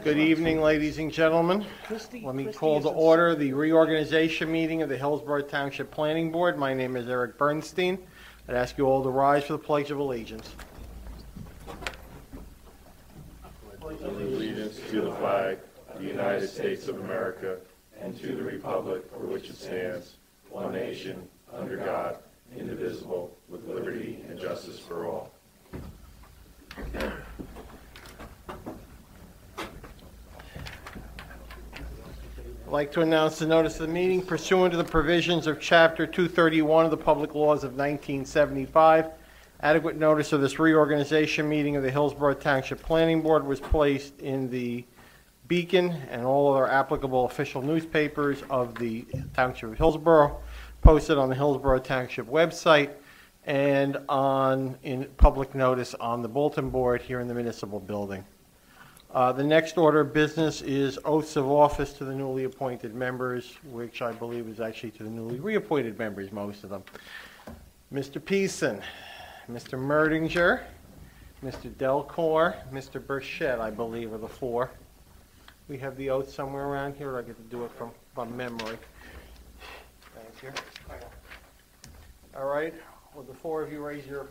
Good evening, ladies and gentlemen. Let me call to order the reorganization meeting of the Hillsborough Township Planning Board. My name is Eric Bernstein. I'd ask you all to rise for the Pledge of Allegiance. Allegiance to the flag of the United States of America and to the republic for which it stands, one nation, under God, indivisible, with liberty and justice for all. I'd like to announce the notice of the meeting pursuant to the provisions of Chapter 231 of the Public Laws of 1975. Adequate notice of this reorganization meeting of the Hillsborough Township Planning Board was placed in the Beacon and all other applicable official newspapers of the Township of Hillsborough, posted on the Hillsborough Township website, and in public notice on the bulletin board here in the municipal building. The next order of business is oaths of office to the newly appointed members, which I believe is actually to the newly reappointed members, most of them. Mr. Peason, Mr. Merdinger, Mr. Delcourt, Mr. Burchett, I believe, are the four. We have the oath somewhere around here, or I get to do it from memory. Thank you. All right, will the four of you raise your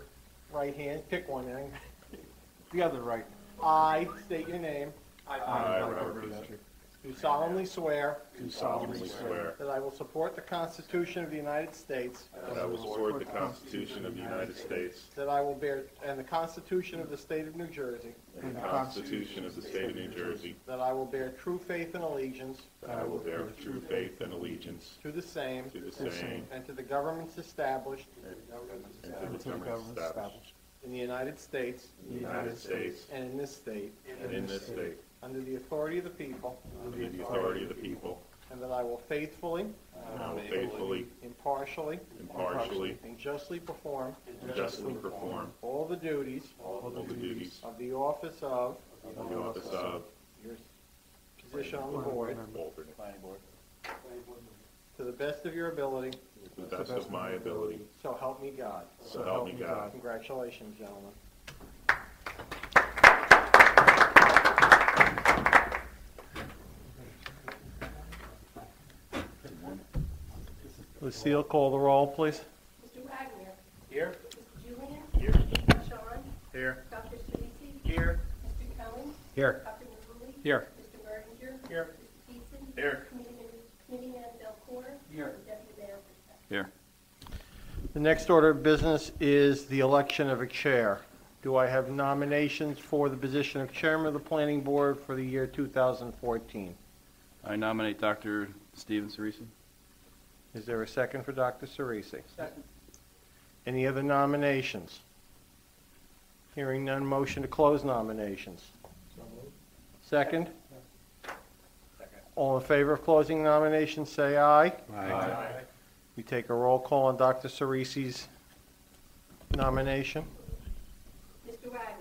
right hand? Pick one, then. The other right. I state your name. I, Robert Bishop, Do solemnly swear. do solemnly swear That I will support the Constitution of the United States. that I will support the Constitution of the United States That I will bear, and the Constitution of the State of New Jersey. and the Constitution of the State of New Jersey. That I will bear true faith and allegiance. That I will bear true faith and allegiance To the same. to the same And to the governments established. and to the government established In the United States. in the United States And in this state. and in this state, Under the authority of the people. under the authority of the people, And that I will faithfully. and I will faithfully, Impartially. impartially, And justly perform. and justly perform All the duties. all the duties Of the office of. of the office of Your position on the board. alternate, To the best of your ability. to the best of my ability, So help me God. so help me God. Congratulations, gentlemen. Lucille, call the roll, please. Mr. Wagner. Here. Mr. Julian. Here. Mr. Sean. Here. Dr. Cerisi. Here. Mr. Cohen. Here. Dr. Mahoney. Here. Mr. Merdinger. Here. Mr. Peason. Here. Committeeman Delcourt. Here. And Deputy Mayor Bishop. Here. The next order of business is the election of a chair. Do I have nominations for the position of chairman of the planning board for the year 2014? I nominate Dr. Steven Cerisi. Is there a second for Dr. Cerisi? Second. Any other nominations? Hearing none, motion to close nominations. Second? All in favor of closing nominations, say aye. Aye. We take a roll call on Dr. Cerisi's nomination. Mr. Wagner.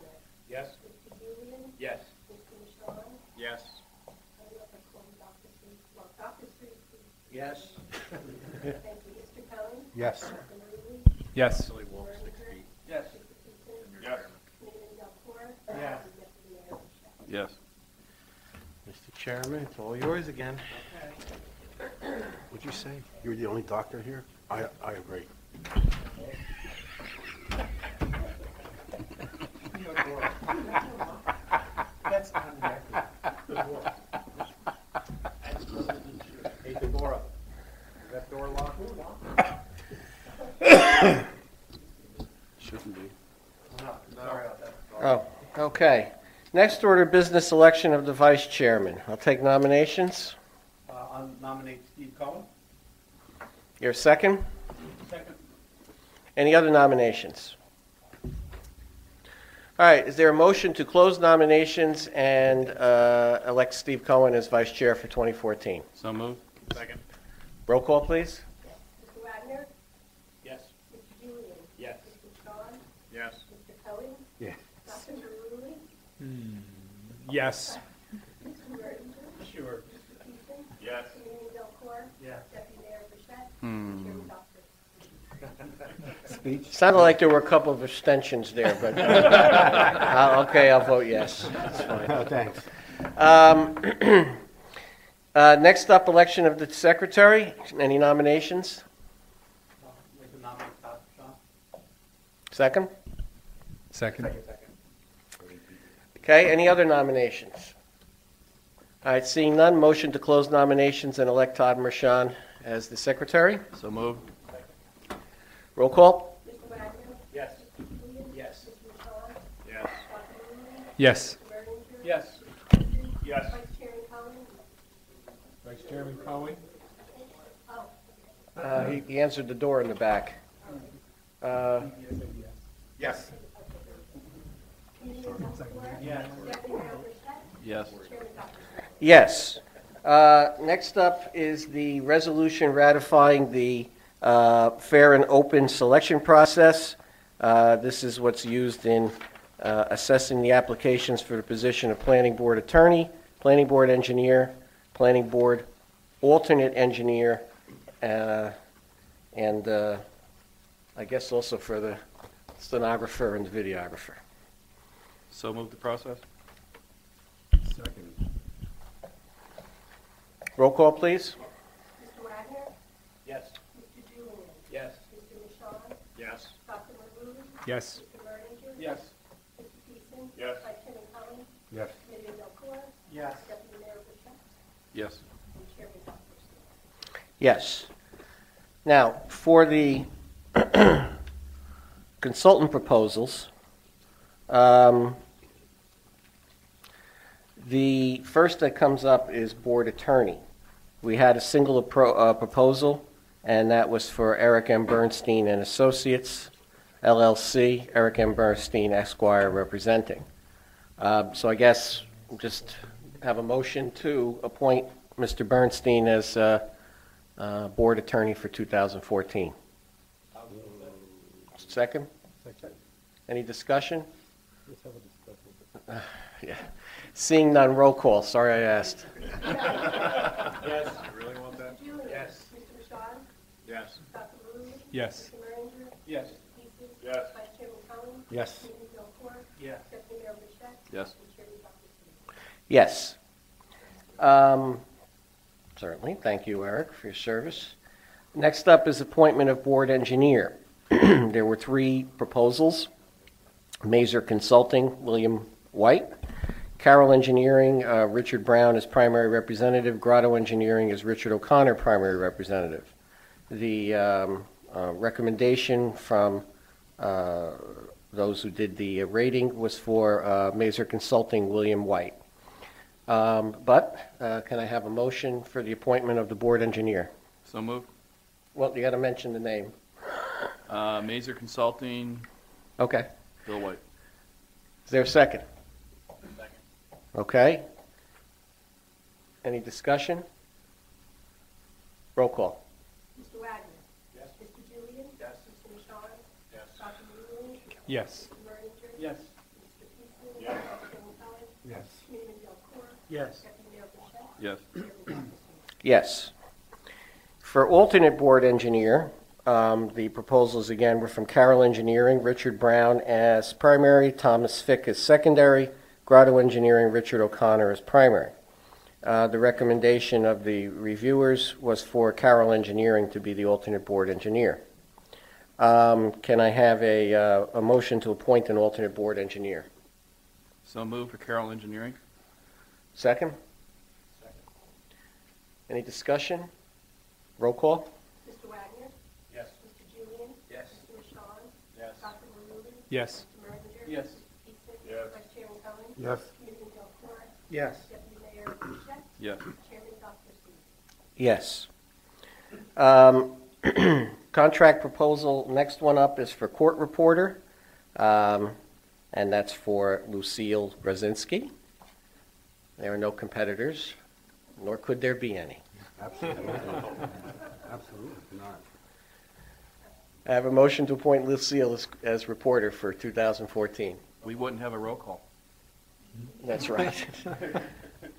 Yes. Mr. Julian. Yes. Mr. Sean. Yes. I don't know if I called him Dr. Cerisi. Well, Dr. Cerisi. Yes. Thank you. Mr. Cohen. Yes. Dr. Mahoney. Yes. Mr. Merdinger. Yes. Mr. Peason. Yes. Committeeman Delcourt. Yes. And Deputy Mayor Bishop. Yes. Mr. Chairman, it's all yours again. What'd you say? You're the only doctor here? I agree. That's on record. Hey, Deborah, is that door locked? Shouldn't be. Oh, okay. Next order of business, election of the vice chairman. I'll take nominations. I'll nominate Steve Cohen. Your second? Second. Any other nominations? All right, is there a motion to close nominations and elect Steve Cohen as vice chair for 2014? So moved. Second. Roll call, please. Mr. Wagner. Yes. Mr. Julian. Yes. Mr. Sean. Yes. Mr. Cohen. Yes. Dr. Mahoney. Yes. Mr. Merdinger. Sure. Mr. Peason. Yes. Committeeman Delcourt. Yes. Deputy Mayor Bishop. Hmm. Chairman Dr. speech? Sounded like there were a couple of abstentions there, but, okay, I'll vote yes. That's fine. Oh, thanks. Next up, election of the secretary. Any nominations? Second? Second. Okay, any other nominations? All right, seeing none, motion to close nominations and elect Todd Mershon as the secretary. So moved. Roll call? Mr. Wagner? Yes. Mr. Julian? Yes. Mr. Shaw? Yes. Dr. Lewin? Yes. Mr. Merringer? Yes. Mr. Peterson? Yes. Vice Chairman Cohen? Vice Chairman Cowie? Oh, He answered the door in the back. Yes. Committee of the Floor? Yes. Deputy Mayor Bishop? Yes. Chairman Dr. Yes. Next up is the resolution ratifying the fair and open selection process. This is what's used in assessing the applications for the position of planning board attorney, planning board engineer, planning board alternate engineer, and I guess also for the stenographer and the videographer. So moved the process? Second. Roll call, please. Mr. Wagner? Yes. Mr. Julian? Yes. Mr. Michon? Yes. Dr. Lewin? Yes. Mr. Merringer? Yes. Mr. Peterson? Yes. Vice Chairman Cohen? Yes. Committee of the Floor? Yes. Deputy Mayor Bishop? Yes. And Chairman Dr. Stevens. Yes. Now, for the consultant proposals, the first that comes up is board attorney. We had a single proposal, and that was for Eric M. Bernstein and Associates, LLC, Eric M. Bernstein, Esquire, representing. So I guess just have a motion to appoint Mr. Bernstein as board attorney for 2014. Second? Second. Any discussion? Let's have a discussion. Yeah. Seeing none, roll call. Sorry I asked. Yes. You really want that? Julian? Yes. Mr. Michon? Yes. Dr. Lewin? Yes. Mr. Merringer? Yes. Mr. Peterson? Yes. Vice Chairman Cohen? Yes. Committee of the Floor? Yes. Deputy Mayor Bishop? Yes. And Chairman Dr. Stevens. Yes. Certainly. Thank you, Eric, for your service. Next up is appointment of board engineer. There were 3 proposals. Mazer Consulting, William White. Carroll Engineering, Richard Brown as primary representative. Grotto Engineering is Richard O'Connor, primary representative. The recommendation from those who did the rating was for Mazer Consulting, William White. But can I have a motion for the appointment of the board engineer? So moved. Well, you got to mention the name. Mazer Consulting, Okay. Bill White. Is there a second? Okay. Any discussion? Roll call. Mr. Wagner? Yes. Mr. Julian? Yes. Mr. Michon? Yes. Dr. Lewin? Yes. Mr. Merringer? Yes. Mr. Peterson? Yes. Vice Chairman Cohen? Yes. Committee of the Floor? Yes. Deputy Mayor Bishop? Yes. Chairman Dr. Stevens. Yes. For alternate board engineer, the proposals again were from Carroll Engineering, Richard Brown as primary, Thomas Fick as secondary, Grotto Engineering, Richard O'Connor as primary. The recommendation of the reviewers was for Carroll Engineering to be the alternate board engineer. Can I have a motion to appoint an alternate board engineer? So moved for Carroll Engineering. Second? Any discussion? Roll call? Mr. Wagner? Yes. Mr. Julian? Yes. Mr. Michon? Yes. Dr. Lewin? Yes. Mr. Merringer? Yes. Mr. Peterson? Yes. Vice Chairman Cohen? Yes. Committee of the Floor? Yes. Deputy Mayor Bishop? Yes. Chairman Dr. Yes. Contract proposal, next one up is for court reporter, and that's for Lucille Brzezinski. There are no competitors, nor could there be any. Absolutely. Absolutely not. I have a motion to appoint Lucille as reporter for 2014. We wouldn't have a roll call. That's right.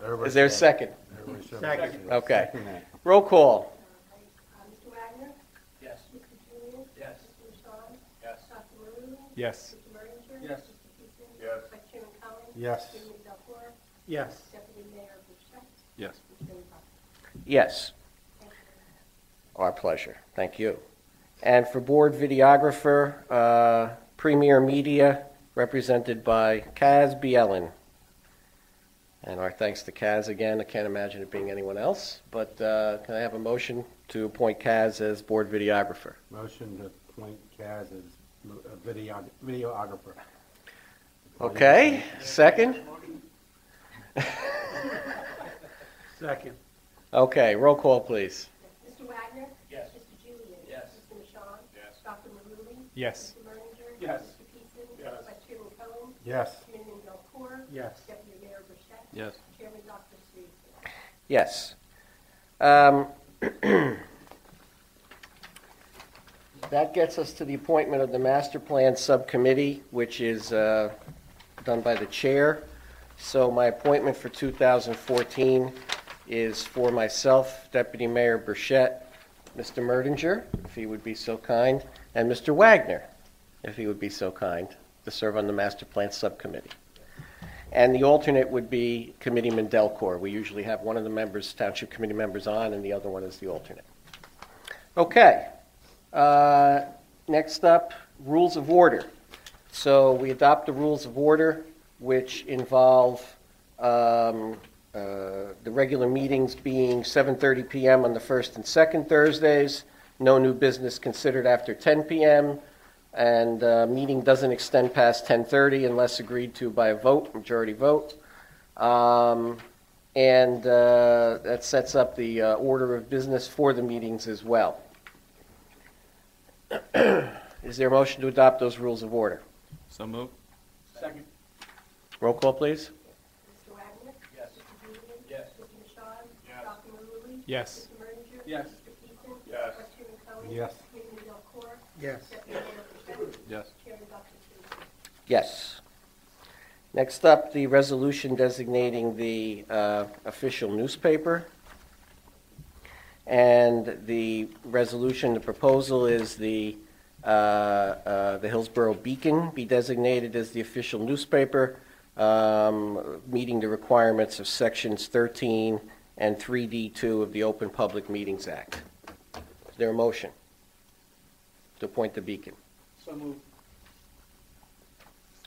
Everybody Is there a said- second? everybody said- Second. Okay. Second that. Roll call. Mr. Wagner? Yes. Mr. Julian? Yes. Mr. Michon? Yes. Mr. Merdinger? Yes. Mr. Peterson? Yes. Vice Chairman Cohen? Yes. Chairman Delcor? Yes. Deputy Mayor Bouchette? Yes. Chairman Doctor. Yes. Thank you. Our pleasure. Thank you. And for board videographer, Premier Media, represented by Kaz Bielin. And our thanks to Kaz again. I can't imagine it being anyone else, but can I have a motion to appoint Kaz as board videographer? Motion to appoint Kaz as videographer. Okay, second? Second. Okay, roll call, please. Mr. Wagner? Yes. Mr. Julian? Yes. Mr. Michon? Yes. Dr. Maruly? Yes. Mr. Merdinger? Yes. Mr. Peterson? Yes. Vice Chairman Cohen? Yes. Committeeman Delcor? Yes. Deputy Mayor Bouchette? Yes. Chairman Dr. Seuss? Yes. That gets us to the appointment of the Master Plan Subcommittee, which is done by the chair. So my appointment for 2014 is for myself, Deputy Mayor Burchett, Mr. Merdinger, if he would be so kind, and Mr. Wagner, if he would be so kind, to serve on the Master Plan Subcommittee. And the alternate would be Committeeman Delcor. We usually have one of the members, Township Committee members on, and the other one is the alternate. Okay. Next up, rules of order. So we adopt the rules of order, which involve the regular meetings being 7:30 p.m. on the first and second Thursdays, no new business considered after 10 p.m., and meeting doesn't extend past 10:30 unless agreed to by a vote, majority vote. And that sets up the order of business for the meetings as well. Is there a motion to adopt those rules of order? So moved. Second. Roll call, please. Mr. Wagner? Yes. Mr. Julian? Yes. Mr. Michon? Yes. Dr. Maruly? Yes. Mr. Merdinger? Yes. Mr. Peterson? Yes. Vice Chairman Cohen? Yes. Committeeman Delcor? Yes. Deputy Mayor Bouchette? Yes. Chairman Dr. Seuss? Yes. Next up, the resolution designating the official newspaper. And the resolution, the proposal is the Hillsborough Beacon be designated as the official newspaper, meeting the requirements of Sections 13 and 3D2 of the Open Public Meetings Act. Is there a motion to appoint the Beacon? So moved.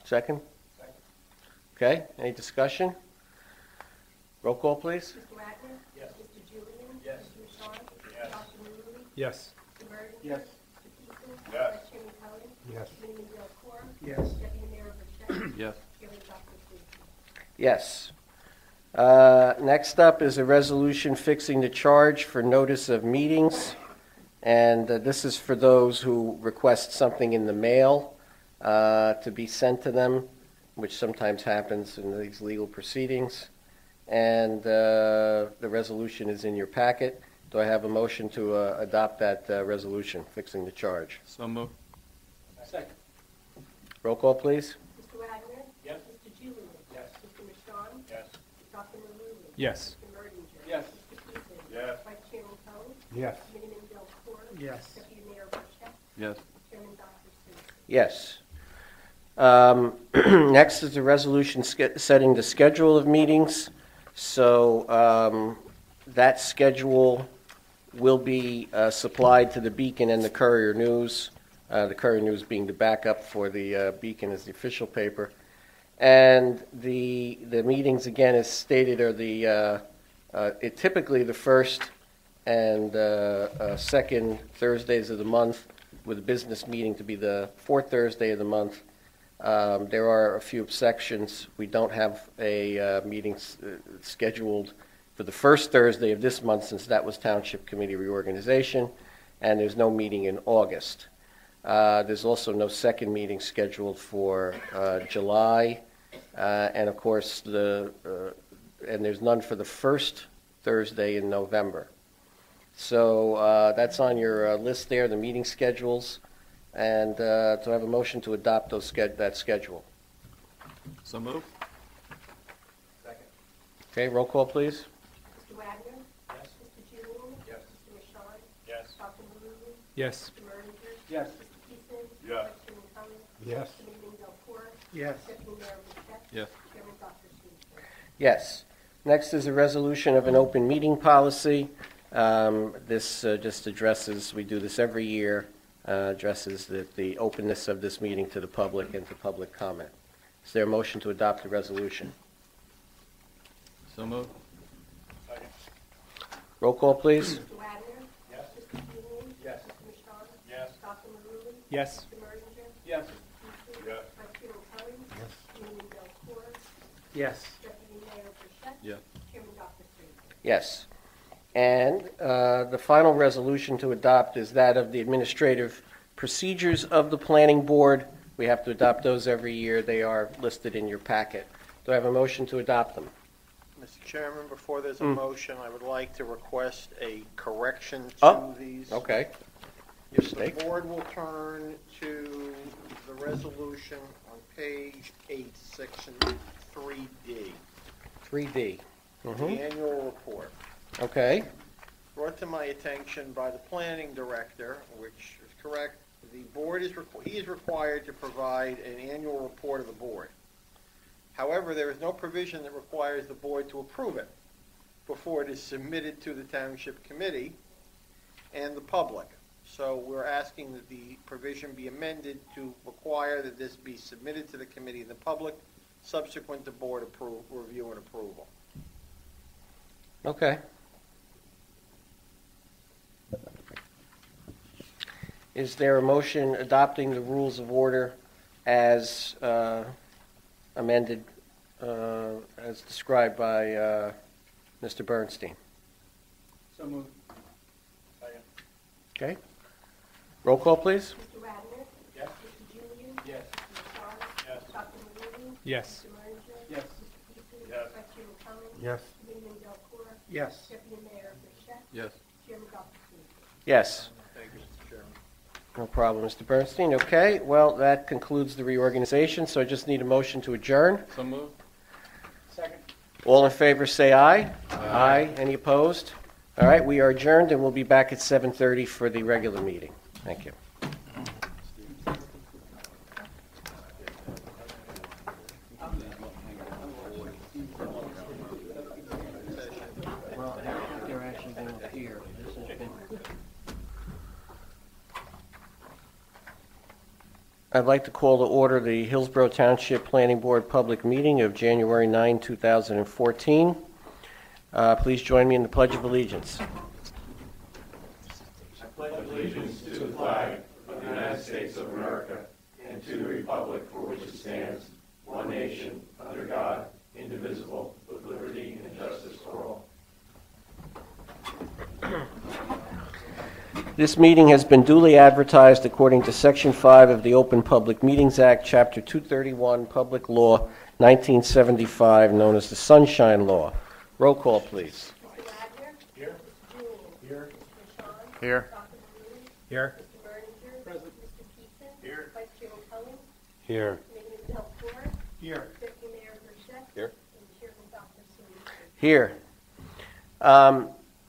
Second? Second. Okay, any discussion? Roll call, please. Mr. Wagner? Yes. Mr. Julian? Yes. Mr. Michon? Yes. Dr. Maruly? Yes. Mr. Merdinger? Yes. Mr. Peterson? Yes. Vice Chairman Cohen? Yes. Committeeman Delcor? Yes. Deputy Mayor Bouchette? Yes. Chairman Dr. Seuss? Yes. Next up is a resolution fixing the charge for notice of meetings. And this is for those who request something in the mail to be sent to them, which sometimes happens in these legal proceedings. And the resolution is in your packet. Do I have a motion to adopt that resolution fixing the charge? So moved. Second. Roll call, please. Mr. Wagner? Yes. Mr. Julian? Yes. Mr. Michon? Yes. Dr. Maruly? Yes. Mr. Merdinger? Yes. Mr. Peterson? Yes. Vice Chairman Cohen? Yes. Committeeman Delcor? Yes. Deputy Mayor Bouchette? Yes. Chairman Dr. Seuss? Yes. Next is the resolution setting the schedule of meetings. So that schedule will be supplied to the Beacon and the Courier News, the Courier News being the backup for the Beacon as the official paper. And the meetings, again, as stated, are typically the first and second Thursdays of the month, with a business meeting to be the fourth Thursday of the month. There are a few exceptions. We don't have a meeting scheduled for the first Thursday of this month, since that was Township Committee reorganization, and there's no meeting in August. There's also no second meeting scheduled for July, and of course, and there's none for the first Thursday in November. So that's on your list there, the meeting schedules. And do I have a motion to adopt that schedule? So moved. Second. Okay, roll call, please. Mr. Wagner? Yes. Mr. Julian? Yes. Mr. Michon? Yes. Dr. Maruly? Yes. Mr. Merdinger? Yes. Mr. Peterson? Yes. Vice Chairman Cohen? Yes. Committeeman Delcor. Yes. Deputy Mayor Boucher. Yes. Chairman Dr. Seuss. Yes. Next is a resolution of an open meeting policy. This just addresses, we do this every year, addresses the openness of this meeting to the public and to public comment. Is there a motion to adopt the resolution? So moved. Roll call, please. Mr. Wagner. Yes. Mr. Julian. Yes. Mr. Michon. Yes. Dr. Maruly. Yes. Mr. Merdinger. Yes. Mr. Peterson. Yes. Vice Chairman Kelly. Yes. Committeeman Delcor. Yes. Deputy Mayor Boucher. Yes. Chairman Dr. Seuss. Yes. And the final resolution to adopt is that of the administrative procedures of the planning board. We have to adopt those every year. They are listed in your packet. Do I have a motion to adopt them? Mr. Chairman, before there's a motion, I would like to request a correction to Oh, these. Okay. If the Mistake. board will turn to the resolution on page 8, section 3D, 3D. the annual report. Okay. Brought to my attention by the planning director, which is correct, the board is, he is required to provide an annual report of the board. However, there is no provision that requires the board to approve it before it is submitted to the township committee and the public. So we're asking that the provision be amended to require that this be submitted to the committee and the public subsequent to board review and approval. Okay. Is there a motion adopting the rules of order as amended, as described by Mr. Bernstein? So moved. Okay. Roll call, please. Mr. Wagner. Yes. Mr. Julian. Yes. Mr. Michon. Yes. Dr. Maruly. Yes. Mr. Merdinger. Yes. Mr. Peterson. Yes. Vice Chairman Kelly. Yes. Committeeman Delcor. Yes. Deputy Mayor Boucher. Yes. Chairman Dr. Seuss. Yes. Thank you, Mr. Chairman. No problem, Mr. Bernstein. Okay, well, that concludes the reorganization, so I just need a motion to adjourn. So moved. Second. All in favor, say aye. Aye. Any opposed? All right, we are adjourned, and we'll be back at 7:30 for the regular meeting. Thank you. Well, I think they're actually going to appear. This has been... I'd like to call to order the Hillsborough Township Planning Board public meeting of January 9, 2014. Please join me in the Pledge of Allegiance. I pledge allegiance to the flag of the United States of America and to the republic for which it stands, one nation, under God, indivisible, with liberty and justice for all. This meeting has been duly advertised according to Section 5 of the Open Public Meetings Act, Chapter 231, Public Law 1975, known as the Sunshine Law. Roll call, please. Mr. Wagner. Here. Mr. Julian. Here. Mr. Michon. Here. Dr. Maruly. Here. Mr. Merdinger. Present. Mr. Peterson. Here. Vice Chairman Kelly. Here. Committeeman Delcor. Here. Deputy Mayor Boucher. Here. And Chairman Dr. Seuss. Here.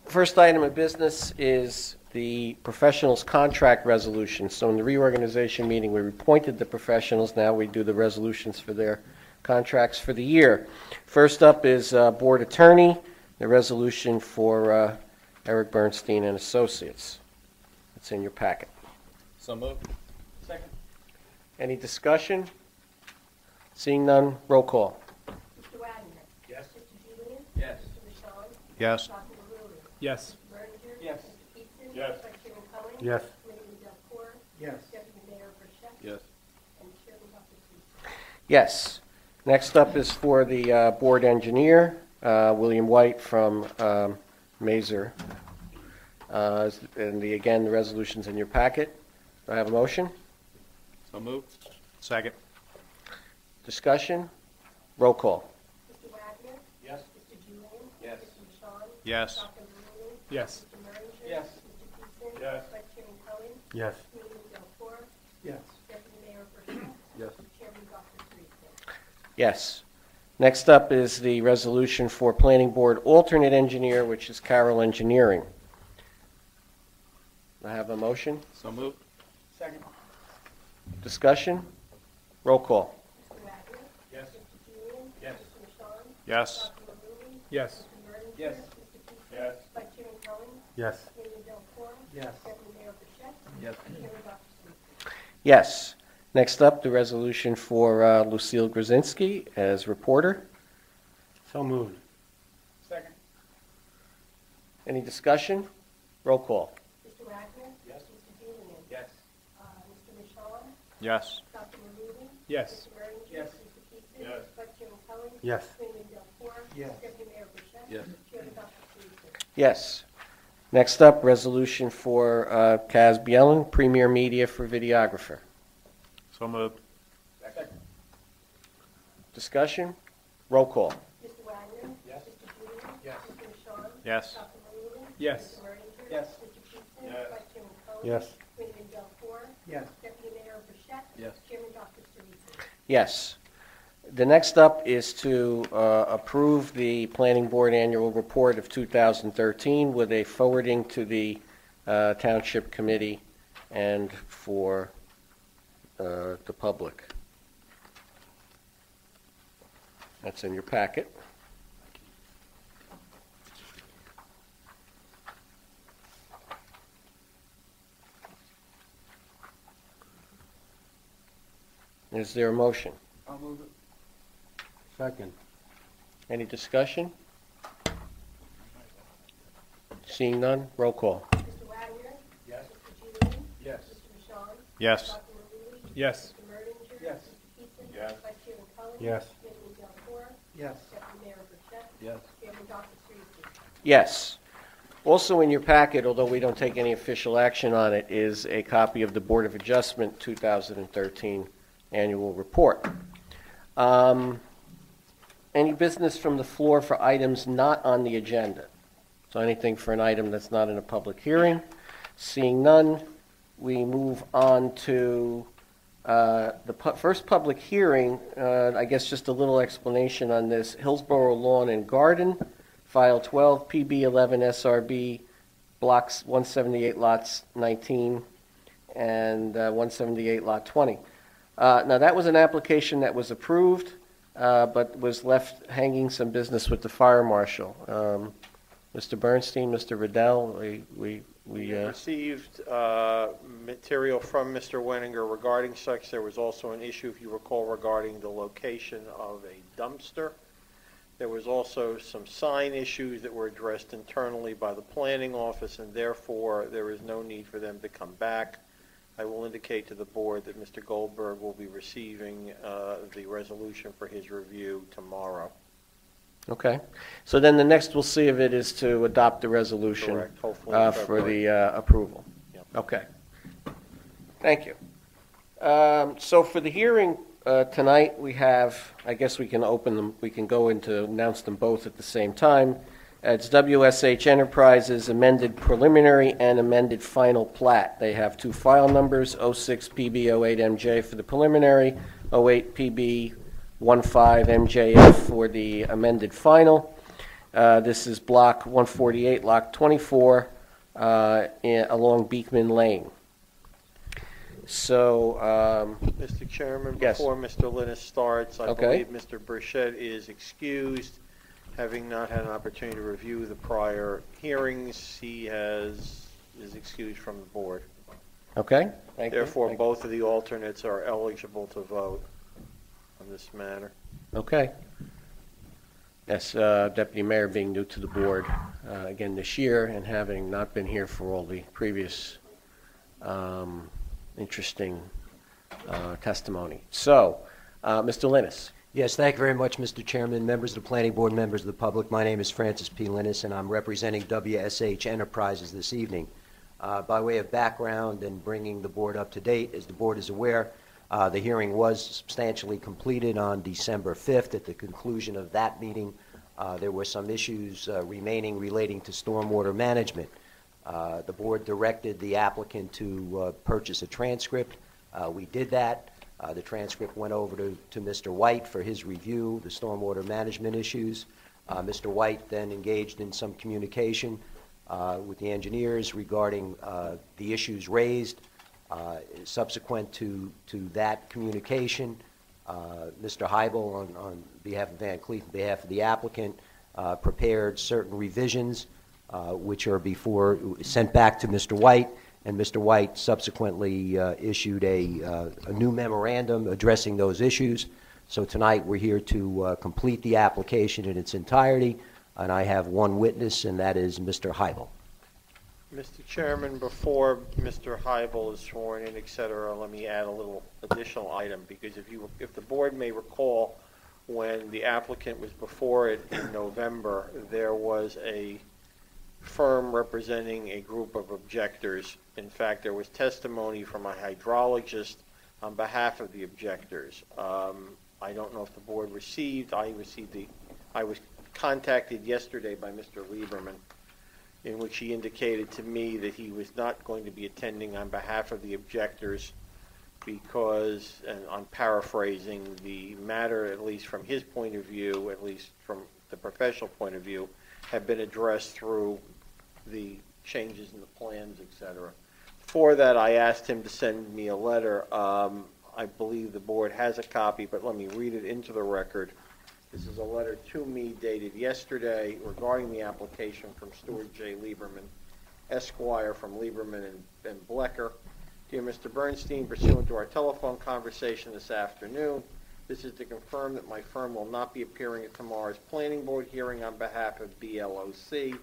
First item of business is the professionals' contract resolution. So in the reorganization meeting, we appointed the professionals. Now we do the resolutions for their contracts for the year. First up is Board Attorney, the resolution for Eric Bernstein and Associates. It's in your packet. So moved. Second. Any discussion? Seeing none, roll call. Mr. Wagner. Yes. Mr. Julian. Yes. Mr. Michon. Yes. Dr. Maruly. Yes. Mr. Merdinger. Yes. Mr. Peterson. Yes. Vice Chairman Kelly. Yes. Committeeman Delcor. Yes. Deputy Mayor Boucher. Yes. And Chairman Dr. Seuss. Yes. Next up is for the board engineer, William White from Mazer. And again, the resolution's in your packet. Do I have a motion? So moved. Second. Discussion? Roll call. Mr. Wagner. Yes. Mr. Julian. Yes. Mr. Michon. Yes. Dr. Maruly. Yes. Mr. Merdinger. Yes. Mr. Peterson. Yes. Vice Chairman Kelly. Yes. Committeeman Delcor. Yes. Deputy Mayor Boucher. Yes. Chairman Dr. Seuss. Yes. Next up is the resolution for planning board alternate engineer, which is Carroll Engineering. I have a motion. So moved. Second. Discussion? Roll call. Mr. Wagner? Yes. Mr. Julian? Yes. Mr. Michon? Yes. Dr. Maroon? Yes. Mr. Merdinger? Yes. Mr. Peterson? Yes. Vice Chairman Cohen? Yes. Chairman Delacroix? Yes. Deputy Mayor Boucher? Yes. Chairman Dr. Seuss? Yes. Next up, the resolution for Lucille Grzinski as reporter. So moved. Second. Any discussion? Roll call. Mr. Wagner? Yes. Mr. Julian? Yes. Mr. Michon? Yes. Dr. Maroon? Yes. Mr. Merdinger? Yes. Mr. Peterson? Yes. Vice Chairman Cohen? Yes. Chairman Delacroix? Yes. Deputy Mayor Boucher? Yes. Chairman Dr. Seuss? Yes. Next up, resolution for Kaz Bielen, Premier Media for videographer. So moved. Second. Discussion? Roll call. Mr. Wagner? Yes. Mr. Julian? Yes. Mr. Michon? Yes. Dr. Maroon? Yes. Mr. Merdinger? Yes. Mr. Peterson? Yes. Vice Chairman Cohen? Yes. Chairman Delacroix? Yes. Deputy Mayor Boucher? Yes. Chairman Dr. Seuss? Yes. The next up is to approve the Planning Board Annual Report of 2013 with a forwarding to the Township Committee and for the public. That's in your packet. Is there a motion? I'll move it. Second. Any discussion? Seeing none, roll call. Mr. Wagner? Yes. Mr. Julian? Yes. Mr. Michon? Yes. Dr. Maroon? Yes. Mr. Merdinger? Yes. Mr. Peterson? Yes. Vice Chairman Cohen? Yes. Chairman Delacroix? Yes. Deputy Mayor Boucher? Yes. Chairman Dr. Seuss? Yes. Also in your packet, although we don't take any official action on it, is a copy of the Board of Adjustment 2013 Annual Report. Any business from the floor for items not on the agenda? So anything for an item that's not in a public hearing? Seeing none, we move on to the first public hearing. I guess just a little explanation on this. Hillsborough Lawn and Garden, File 12, PB 11 SRB, Blocks 178, Lots 19, and 178, Lot 20. Now, that was an application that was approved, but was left hanging some business with the fire marshal. Mr. Bernstein, Mr. Riddell, we received material from Mr. Wenninger regarding such. There was also an issue, if you recall, regarding the location of a dumpster. There was also some sign issues that were addressed internally by the planning office, and therefore there is no need for them to come back. I will indicate to the board that Mr. Goldberg will be receiving the resolution for his review tomorrow. Okay. So then the next we'll see of it is to adopt the resolution Correct. Hopefully in for February. the approval. Yep. Okay. Thank you. So for the hearing tonight, we have, I guess we can open them, we can go into, announce them both at the same time. It's WSH Enterprises amended preliminary and amended final plat. They have two file numbers, 06PB08MJ for the preliminary, 08PB15MJF for the amended final. This is block 148, lot 24, along Beekman Lane. So, Mr. Chairman, Yes. before Mr. Linus starts, I Okay. believe Mr. Burchett is excused, having not had an opportunity to review the prior hearings. He is excused from the board. okay, thank you. Therefore, Thank- both of the alternates are eligible to vote on this matter. Okay. Yes, Deputy Mayor being new to the board again this year and having not been here for all the previous interesting testimony. So, Mr. Linus. Yes, thank you very much, Mr. Chairman, members of the Planning Board, members of the public. My name is Francis P. Linus, and I'm representing WSH Enterprises this evening. By way of background and bringing the board up to date, as the board is aware, the hearing was substantially completed on December 5th. At the conclusion of that meeting, there were some issues remaining relating to stormwater management. The board directed the applicant to purchase a transcript. We did that. The transcript went over to Mr. White for his review, the stormwater management issues. Mr. White then engaged in some communication with the engineers regarding the issues raised. Subsequent to that communication, Mr. Heibel, on behalf of Van Cleef, on behalf of the applicant, prepared certain revisions which are sent back to Mr. White, and Mr. White subsequently issued a new memorandum addressing those issues. So tonight we're here to complete the application in its entirety, and I have one witness, and that is Mr. Heibel. Mr. Chairman, before Mr. Heibel is sworn in, et cetera, let me add a little additional item, because if the board may recall, when the applicant was before it in November, there was a firm representing a group of objectors. In fact, there was testimony from a hydrologist on behalf of the objectors. I don't know if the board received. I was contacted yesterday by Mr. Lieberman, in which he indicated to me that he was not going to be attending on behalf of the objectors because, and I'm paraphrasing, the matter, at least from his point of view, at least from the professional point of view, have been addressed through the changes in the plans, etc. For that, I asked him to send me a letter. I believe the board has a copy, but let me read it into the record. This is a letter to me dated yesterday regarding the application from Stuart J. Lieberman, Esquire, from Lieberman and Blecker. Dear Mr. Bernstein, pursuant to our telephone conversation this afternoon, this is to confirm that my firm will not be appearing at tomorrow's planning board hearing on behalf of BLOC.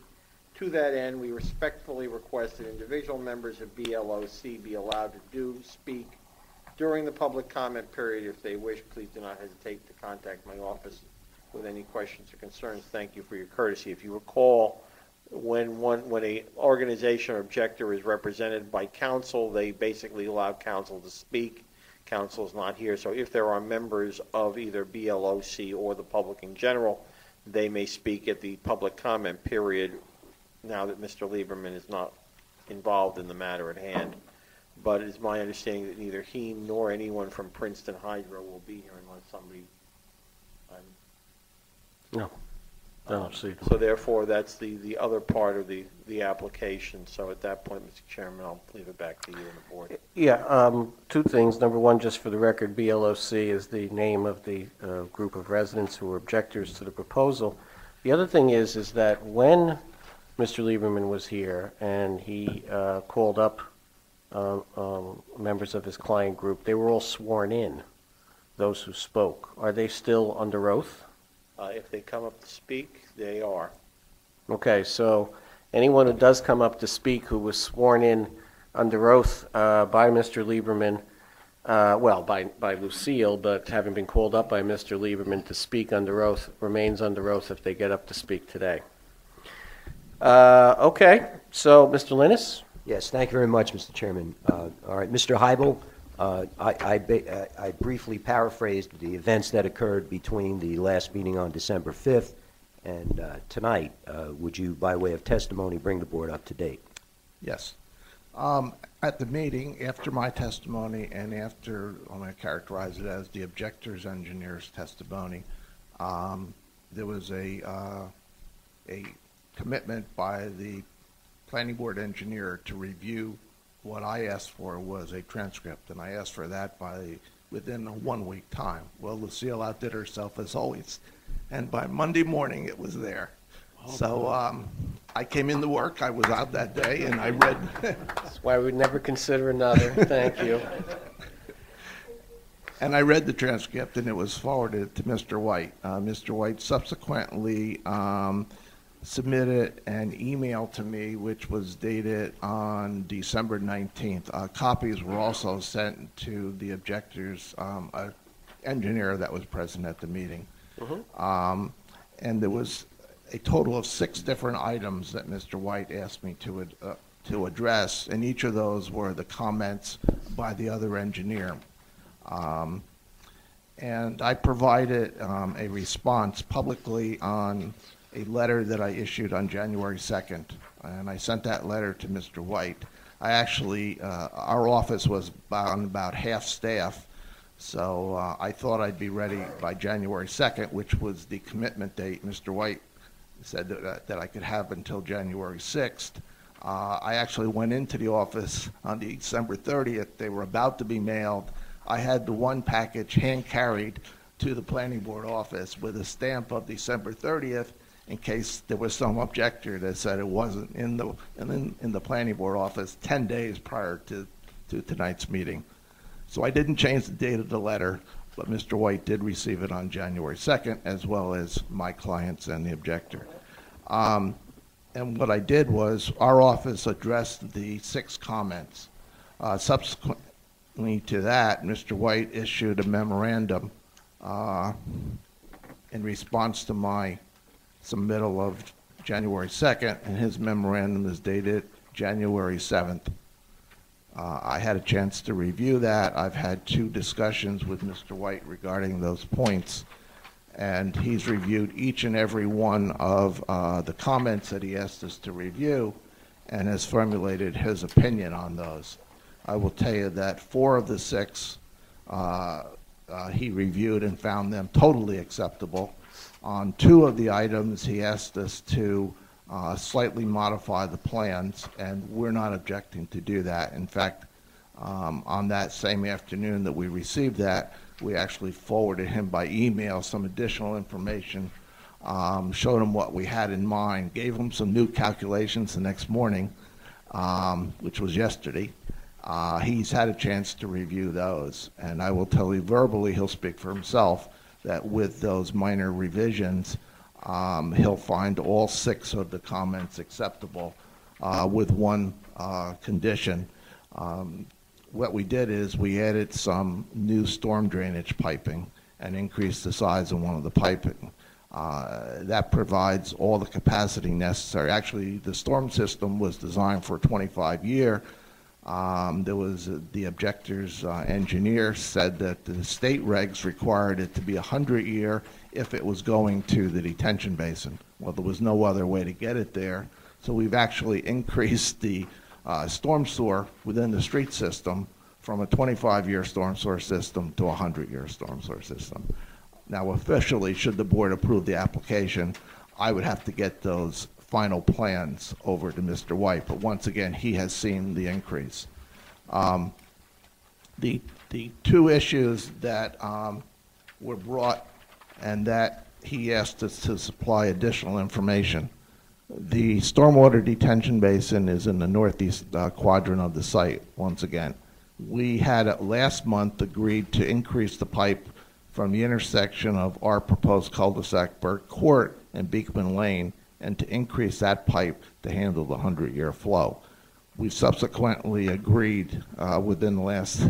To that end, we respectfully request that individual members of BLOC be allowed to speak during the public comment period. If they wish, please do not hesitate to contact my office with any questions or concerns. Thank you for your courtesy. If you recall, when an organization or objector is represented by counsel, they basically allow counsel to speak. Counsel is not here, so if there are members of either BLOC or the public in general, they may speak at the public comment period now that Mr. Lieberman is not involved in the matter at hand. But it is my understanding that neither he nor anyone from Princeton Hydro will be here unless somebody... No. I don't see it. So therefore, that's the other part of the application. So at that point, Mr. Chairman, I'll leave it back to you and the board. Yeah, two things. Number one, just for the record, BLOC is the name of the group of residents who are objectors to the proposal. The other thing is that when Mr. Lieberman was here and he called up members of his client group, they were all sworn in, those who spoke. Are they still under oath? If they come up to speak, they are. Okay, so anyone who does come up to speak who was sworn in under oath by Mr. Lieberman, by Lucille, but having been called up by Mr. Lieberman to speak under oath, remains under oath if they get up to speak today. Okay, so Mr. Linus? Yes, thank you very much, Mr. Chairman. All right, Mr. Heibel, I briefly paraphrased the events that occurred between the last meeting on December 5th and tonight. Would you, by way of testimony, bring the board up to date? Yes. At the meeting, after my testimony and after, I'm going to characterize it as the objector's engineer's testimony, there was a commitment by the planning board engineer to review what I asked for was a transcript, and I asked for that within a 1 week time. Well, Lucille outdid herself as always, and by Monday morning it was there. So I came into work, I was out that day, and I read. That's why we'd never consider another. Thank you. And I read the transcript, and it was forwarded to Mr. White. Mr. White subsequently submitted an email to me, which was dated on December 19th. Copies were also sent to the objector's engineer that was present at the meeting. Mm-hmm. And there was a total of 6 different items that Mr. White asked me to address, and each of those were the comments by the other engineer. And I provided a response publicly on a letter that I issued on January 2nd, and I sent that letter to Mr. White. I actually, our office was about half staff, so I thought I'd be ready by January 2nd, which was the commitment date. Mr. White said that I could have until January 6th. I actually went into the office on December 30th. They were about to be mailed. I had the one package hand-carried to the planning board office with a stamp of December 30th in case there was some objector that said it wasn't in the planning board office 10 days prior to tonight's meeting. So I didn't change the date of the letter, but Mr. White did receive it on January 2nd, as well as my clients and the objector. And what I did was, our office addressed the 6 comments. Subsequently to that, Mr. White issued a memorandum in response to my submittal of January 2nd, and his memorandum is dated January 7th. I had a chance to review that. I've had 2 discussions with Mr. White regarding those points, and he's reviewed each and every one of the comments that he asked us to review and has formulated his opinion on those. I will tell you that 4 of the 6 he reviewed and found them totally acceptable. On 2 of the items, he asked us to slightly modify the plans, and we're not objecting to do that. In fact, on that same afternoon that we received that, we actually forwarded him by email some additional information, showed him what we had in mind, gave him some new calculations the next morning, which was yesterday. He's had a chance to review those, and I will tell you verbally, he'll speak for himself, that with those minor revisions, he'll find all 6 of the comments acceptable with one condition. What we did is we added some new storm drainage piping and increased the size of one of the piping. That provides all the capacity necessary. Actually, the storm system was designed for a 25-year. There was the objector's engineer said that the state regs required it to be 100-year if it was going to the detention basin. Well, there was no other way to get it there, so we've actually increased the storm sewer within the street system from a 25-year storm sewer system to a 100-year storm sewer system. Now, officially, should the board approve the application, I would have to get those final plans over to Mr. White, but once again, he has seen the increase. The 2 issues that were brought and that he asked us to supply additional information. The stormwater detention basin is in the northeast quadrant of the site, once again. We had last month agreed to increase the pipe from the intersection of our proposed cul-de-sac, Burke Court, and Beekman Lane, and to increase that pipe to handle the 100-year flow. We've subsequently agreed within the last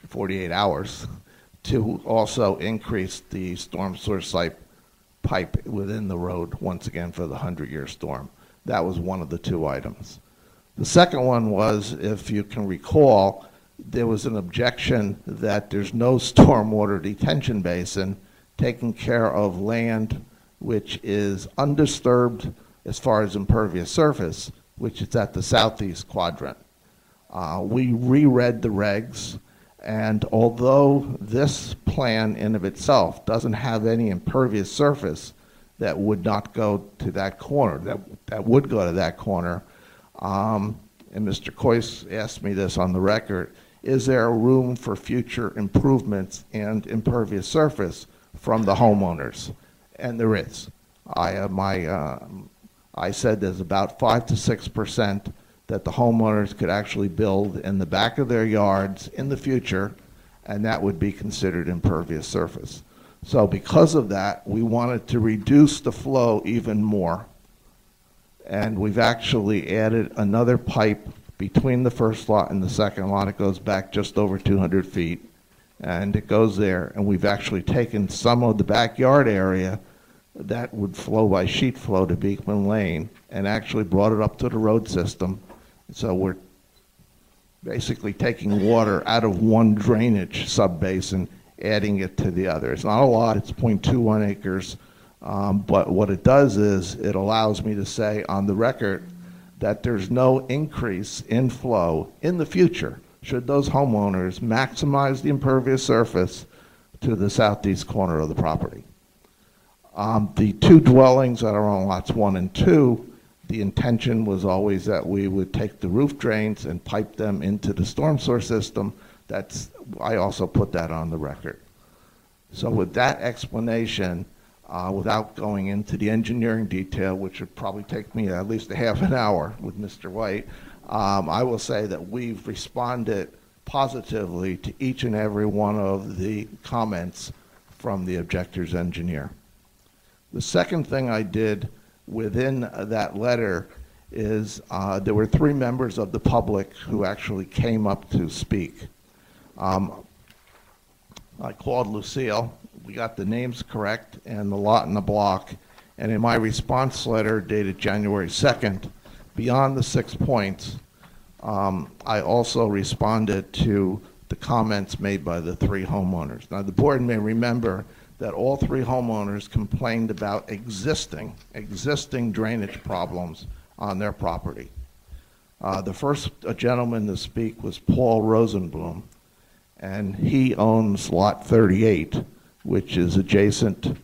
48 hours to also increase the storm sewer pipe within the road once again for the 100-year storm. That was one of the 2 items. The second one was, if you can recall, there was an objection that there's no stormwater detention basin taking care of land which is undisturbed as far as impervious surface, which is at the southeast quadrant. We reread the regs, and although this plan in of itself doesn't have any impervious surface that would not go to that corner, that would go to that corner, and Mr. Coyce asked me this on the record, is there room for future improvements and impervious surface from the homeowners? And there is. I said there's about 5 to 6% that the homeowners could actually build in the back of their yards in the future, and that would be considered impervious surface. So because of that, we wanted to reduce the flow even more, and we've actually added another pipe between the first lot and the second lot. It goes back just over 200 feet, and it goes there, and we've actually taken some of the backyard area that would flow by sheet flow to Beekman Lane and actually brought it up to the road system. So we're basically taking water out of one drainage subbasin, adding it to the other. It's not a lot, it's 0.21 acres, but what it does is it allows me to say on the record that there's no increase in flow in the future should those homeowners maximize the impervious surface to the southeast corner of the property. The 2 dwellings that are on lots 1 and 2, the intention was always that we would take the roof drains and pipe them into the storm sewer system. That's I also put that on the record. So with that explanation, without going into the engineering detail, which would probably take me at least a half an hour with Mr. White, I will say that we've responded positively to each and every one of the comments from the objector's engineer. The second thing I did within that letter is there were 3 members of the public who actually came up to speak. I called Lucille. We got the names correct and the lot and the block. And in my response letter dated January 2nd, beyond the 6 points, I also responded to the comments made by the 3 homeowners. Now, the board may remember that all 3 homeowners complained about existing drainage problems on their property. The first gentleman to speak was Paul Rosenblum, and he owns lot 38, which is adjacent.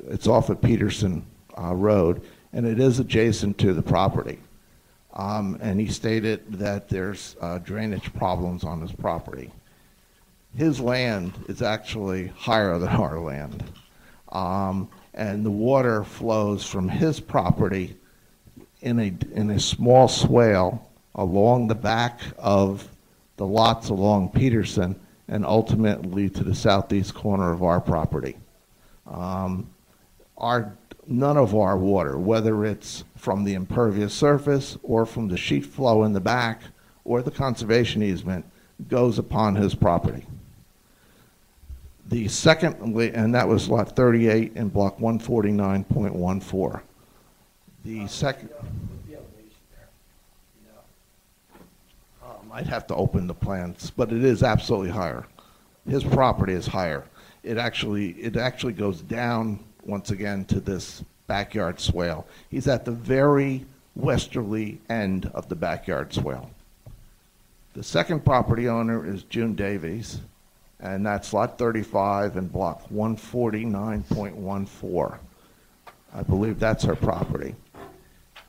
It's off of Peterson Road, and it is adjacent to the property. And he stated that there's drainage problems on his property. His land is actually higher than our land. And the water flows from his property in a small swale along the back of the lots along Peterson and ultimately to the southeast corner of our property. None of our water, whether it's from the impervious surface or from the sheet flow in the back or the conservation easement, goes upon his property. The second, and that was lot 38 in block 149.14. The second, I'd have to open the plans, but it is absolutely higher. His property is higher. It actually goes down once again to this backyard swale. He's at the very westerly end of the backyard swale. The second property owner is June Davies, and that's lot 35 in block 149.14. I believe that's her property.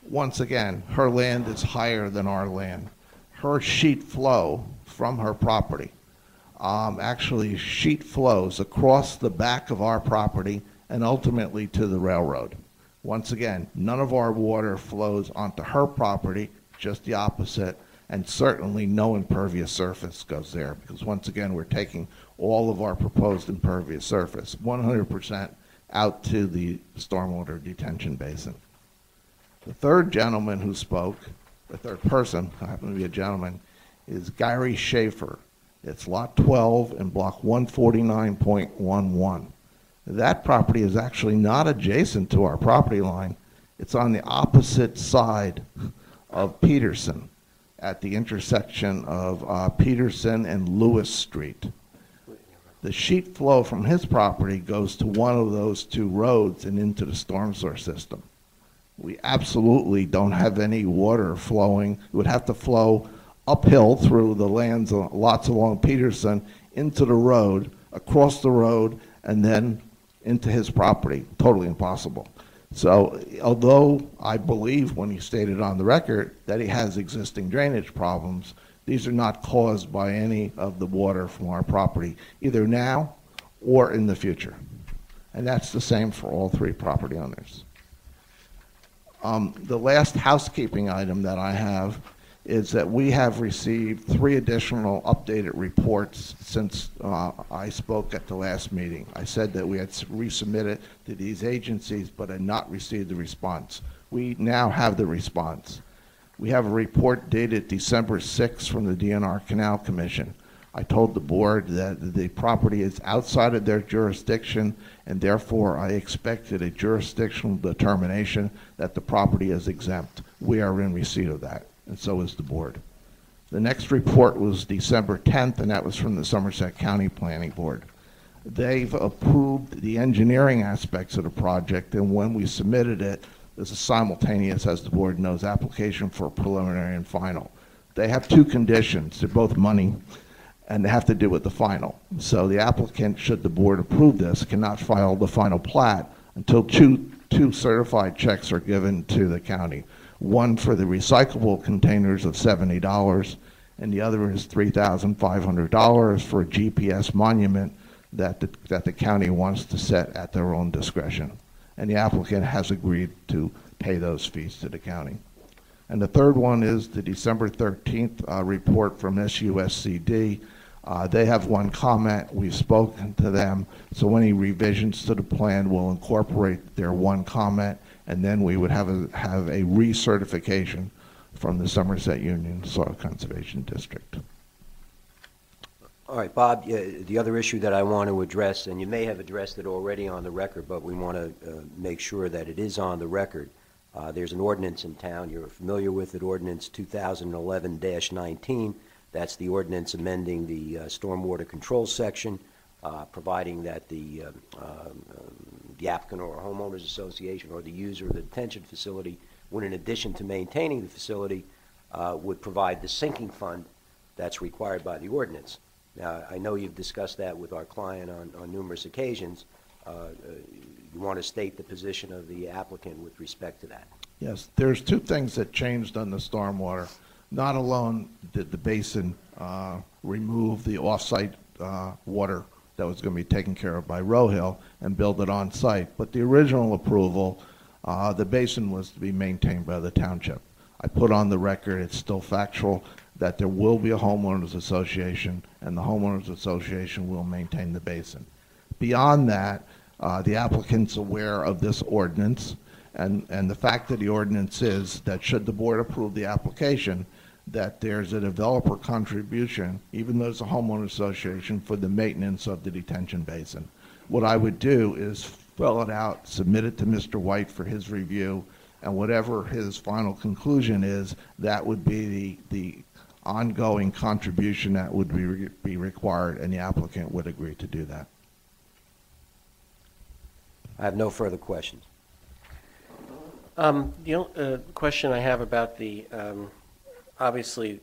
Once again, her land is higher than our land. Her sheet flow from her property actually sheet flows across the back of our property and ultimately to the railroad. Once again, none of our water flows onto her property, just the opposite, and certainly no impervious surface goes there, because once again, we're taking all of our proposed impervious surface, 100% out to the stormwater detention basin. The third gentleman who spoke, the third person, who happened to be a gentleman, is Gary Schaefer. It's lot 12 in block 149.11. That property is actually not adjacent to our property line. It's on the opposite side of Peterson at the intersection of Peterson and Lewis Street. The sheet flow from his property goes to one of those 2 roads and into the storm sewer system. We absolutely don't have any water flowing. It would have to flow uphill through the lands, lots along Peterson, into the road, across the road, and then into his property. Totally impossible. So although I believe when he stated on the record that he has existing drainage problems, these are not caused by any of the water from our property, either now or in the future. And that's the same for all 3 property owners. The last housekeeping item that I have is that we have received 3 additional updated reports since I spoke at the last meeting. I said that we had resubmitted to these agencies but had not received the response. We now have the response. We have a report dated December 6th from the DNR Canal Commission. I told the board that the property is outside of their jurisdiction, and therefore I expected a jurisdictional determination that the property is exempt. We are in receipt of that, and so is the board. The next report was December 10th, and that was from the Somerset County Planning Board. They've approved the engineering aspects of the project, and when we submitted it, there's a simultaneous, as the board knows, application for preliminary and final. They have 2 conditions. They're both money, and they have to do with the final. So the applicant, should the board approve this, cannot file the final plat until two certified checks are given to the county. One for the recyclable containers of $70, and the other is $3,500 for a GPS monument that the county wants to set at their own discretion. And the applicant has agreed to pay those fees to the county. And the third one is the December 13th report from SUSCD. They have one comment. We've spoken to them, so any revisions to the plan will incorporate their one comment, and then we would have a recertification from the Somerset Union Soil Conservation District. All right, Bob, the other issue that I want to address, and you may have addressed it already on the record, but we want to make sure that it is on the record. There's an ordinance in town. You're familiar with it, Ordinance 2011-19. That's the ordinance amending the stormwater control section, providing that the applicant or a homeowners association or the user of the detention facility would, in addition to maintaining the facility, would provide the sinking fund that's required by the ordinance. Now, I know you've discussed that with our client on numerous occasions. You want to state the position of the applicant with respect to that? Yes, there's two things that changed on the stormwater. Not alone did the basin remove the off-site water that was going to be taken care of by Rohill and build it on site, but the original approval, the basin was to be maintained by the township. I put on the record, it's still factual, that there will be a homeowners association, and the homeowners association will maintain the basin. Beyond that, the applicant's aware of this ordinance, and the fact that the ordinance is that should the board approve the application, that there's a developer contribution, even though it's a homeowner association, for the maintenance of the detention basin. What I would do is fill it out, submit it to Mr. White for his review, and whatever his final conclusion is, that would be the ongoing contribution that would be required, and the applicant would agree to do that. I have no further questions. The question I have about the, obviously,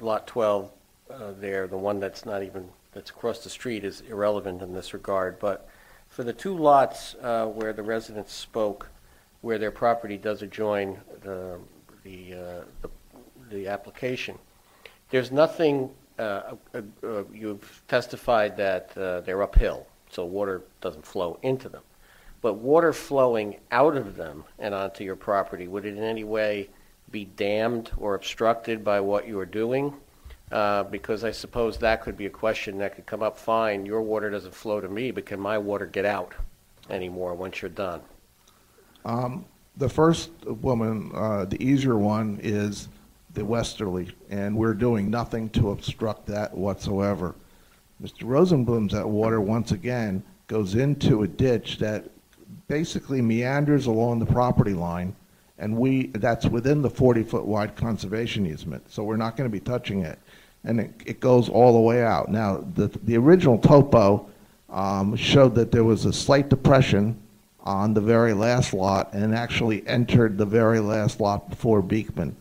Lot 12 there, the one that's across the street, is irrelevant in this regard, but for the two lots where the residents spoke, where their property does adjoin the application, there's nothing, you've testified that they're uphill, so water doesn't flow into them. But water flowing out of them and onto your property, would it in any way be dammed or obstructed by what you are doing? Because I suppose that could be a question that could come up. Fine, your water doesn't flow to me, but can my water get out anymore once you're done? The first woman, the easier one, is the westerly, and we're doing nothing to obstruct that whatsoever. Mr. Rosenblum's that water, once again, goes into a ditch that basically meanders along the property line, and that's within the 40-foot wide conservation easement, so we're not going to be touching it. And it goes all the way out. Now, the original topo showed that there was a slight depression on the very last lot and actually entered the very last lot before Beekman.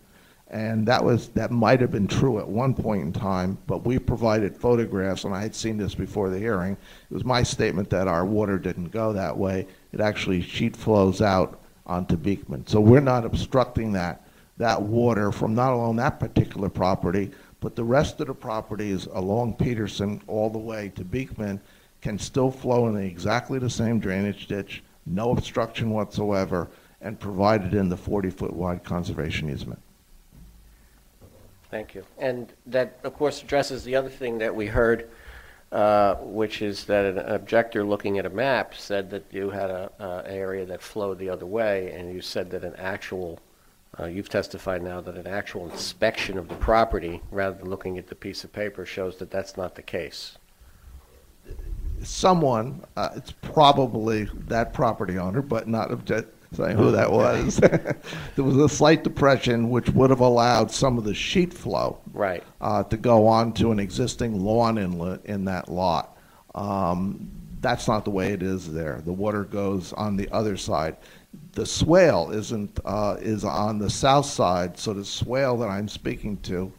And that might have been true at one point in time, but we provided photographs, and I had seen this before the hearing. It was my statement that our water didn't go that way. It actually sheet flows out onto Beekman. So we're not obstructing that water from not alone that particular property, but the rest of the properties along Peterson all the way to Beekman can still flow in exactly the same drainage ditch, no obstruction whatsoever, and provided in the 40-foot wide conservation easement. Thank you. And that, of course, addresses the other thing that we heard, which is that an objector looking at a map said that you had an area that flowed the other way, and you said that an actual, you've testified now that an actual inspection of the property, rather than looking at the piece of paper, shows that that's not the case. Someone, it's probably that property owner, but not saying who that was. There was a slight depression which would have allowed some of the sheet flow to go on to an existing lawn inlet in that lot. That's not the way it is there. The water goes on the other side. The swale is on the south side, so the swale that I'm speaking to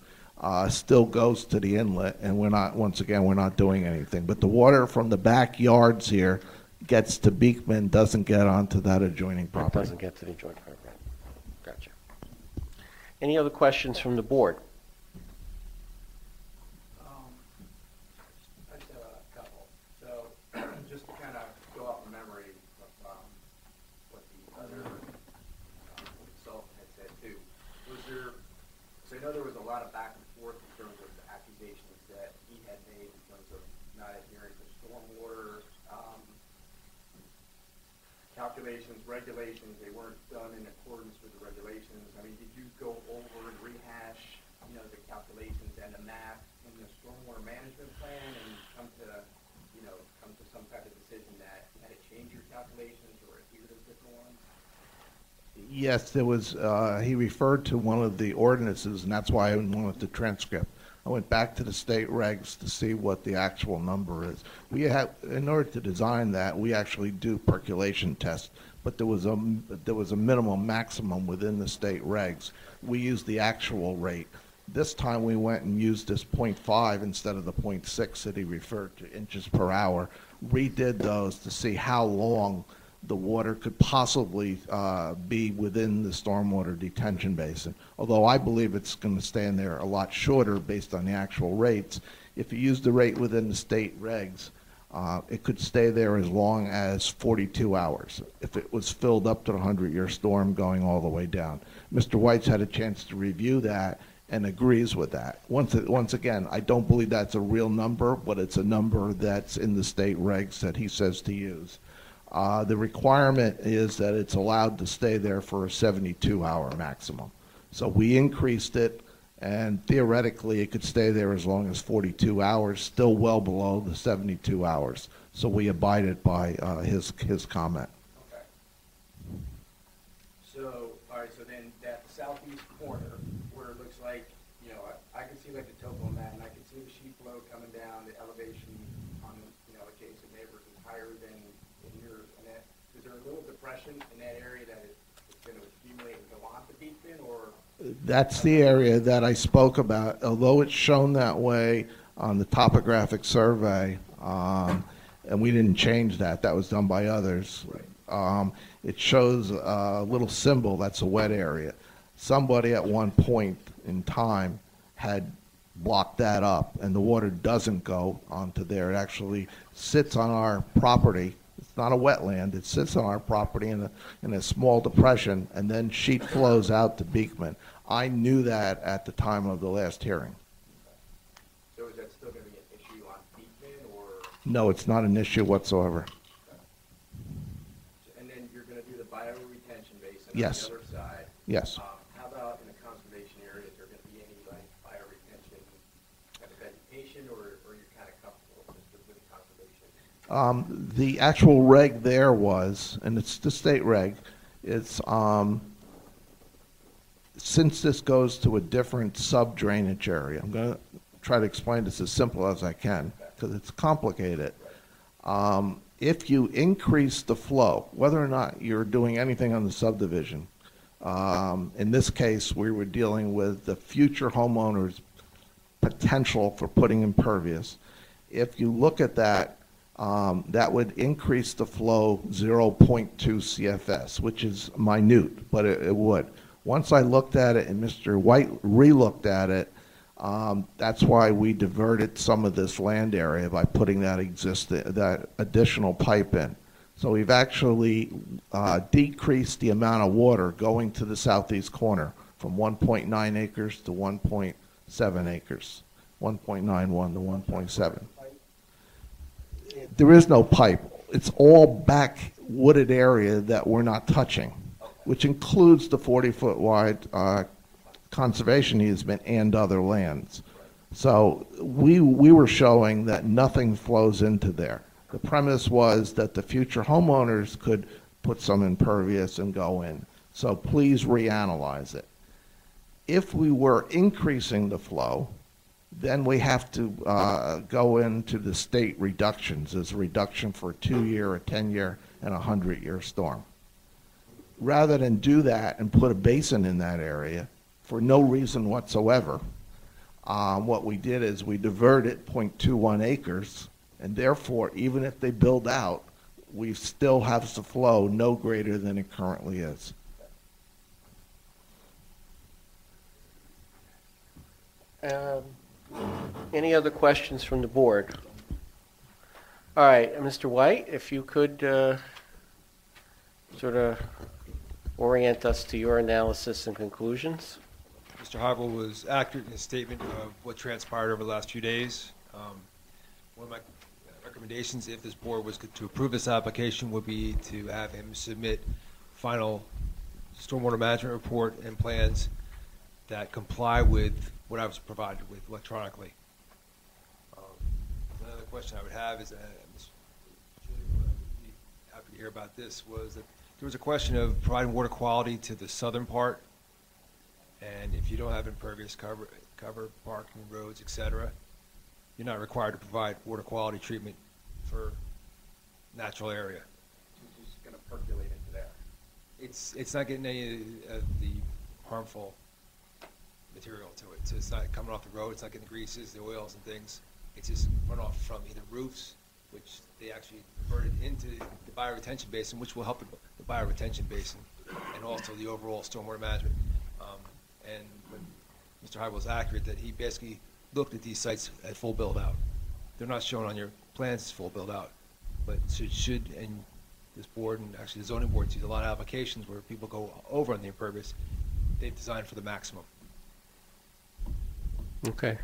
still goes to the inlet, and we're not doing anything. But the water from the backyards here gets to Beekman, doesn't get onto that adjoining property. It doesn't get to the adjoining property. Gotcha. Any other questions from the board? lot of back and forth in terms of the accusations that he had made in terms of not adhering to stormwater calculations, regulations. They weren't done in accordance with the regulations. I mean, did you go over and rehash, the calculations and the map in the stormwater management plan and come to some type of decision that you had to change your calculations or adhere to different ones? Yes, there was, he referred to one of the ordinances, and that's why I wanted the transcript. I went back to the state regs to see what the actual number is. We have, in order to design that, we actually do percolation tests, but there was a minimum maximum within the state regs. We used the actual rate. This time we went and used this 0.5 instead of the 0.6 that he referred to, inches per hour. Redid those to see how long the water could possibly be within the stormwater detention basin. Although I believe it's going to stay in there a lot shorter based on the actual rates. If you use the rate within the state regs, it could stay there as long as 42 hours if it was filled up to the 100-year storm going all the way down. Mr. White's had a chance to review that and agrees with that. Once again, I don't believe that's a real number, but it's a number that's in the state regs that he says to use. The requirement is that it's allowed to stay there for a 72-hour maximum. So we increased it, and theoretically it could stay there as long as 42 hours, still well below the 72 hours. So we abided by his comment. Okay. So, all right, so then that southeast corner where it looks like, I can see like the topo map, and I can see the sheet flow coming down, the elevation on, adjacent neighbors is higher than in yours. And that, is there a little depression in that area that it's going to accumulate and go on to Beekman, or? That's the area that I spoke about. Although it's shown that way on the topographic survey, and we didn't change that. That was done by others. It shows a little symbol that's a wet area. Somebody at one point in time had blocked that up, and the water doesn't go onto there. It actually sits on our property. It's not a wetland. It sits on our property in a small depression, and then sheet flows out to Beekman. I knew that at the time of the last hearing. So is that still going to be an issue on Beekman, or? No, it's not an issue whatsoever. And then you're going to do the bioretention basin Yes. on the other side. Yes. How about in the conservation area? Is there going to be any bioretention kind of vegetation, or you're kind of comfortable with the conservation? The actual reg there was, and it's the state reg, it's since this goes to a different sub-drainage area, I'm going to try to explain this as simple as I can because it's complicated. If you increase the flow, whether or not you're doing anything on the subdivision, in this case we were dealing with the future homeowners' potential for putting impervious. If you look at that, that would increase the flow 0.2 CFS, which is minute, but it would. Once I looked at it and Mr. White re-looked at it, that's why we diverted some of this land area by putting that additional pipe in. So we've actually decreased the amount of water going to the southeast corner from 1.9 acres to 1.7 acres, 1.91 to 1.7. There is no pipe. It's all back wooded area that we're not touching, which includes the 40-foot wide conservation easement and other lands. So we were showing that nothing flows into there. The premise was that the future homeowners could put some impervious and go in. So please reanalyze it. If we were increasing the flow, then we have to go into the state reductions. There's a reduction for a 2-year, a 10-year, and a 100-year storm. Rather than do that and put a basin in that area for no reason whatsoever, what we did is we diverted 0.21 acres, and therefore, even if they build out, we still have to flow no greater than it currently is. Any other questions from the board? All right, Mr. White, if you could sort of orient us to your analysis and conclusions. Mr. Mr. Hybel was accurate in his statement of what transpired over the last few days. One of my recommendations, if this board was to approve this application, would be to have him submit final stormwater management report and plans that comply with what I was provided with electronically. Another question I would have is, Mr. Chairman, I would be happy to hear about this, was that there was a question of providing water quality to the southern part, and if you don't have impervious cover, parking, roads, etc., you're not required to provide water quality treatment for natural area. It's just going to percolate into there. It's not getting any of the harmful material to it. So it's not coming off the road. It's not getting greases, the oils and things. It's just runoff from either roofs, which they actually converted into the bioretention basin, which will help the bioretention basin and also the overall stormwater management. And when Mr. Hybel was accurate that he basically looked at these sites at full build out. They're not shown on your plans as full build out, but should and this board and actually the zoning board sees a lot of applications where people go over on the impervious. They've designed for the maximum. Okay.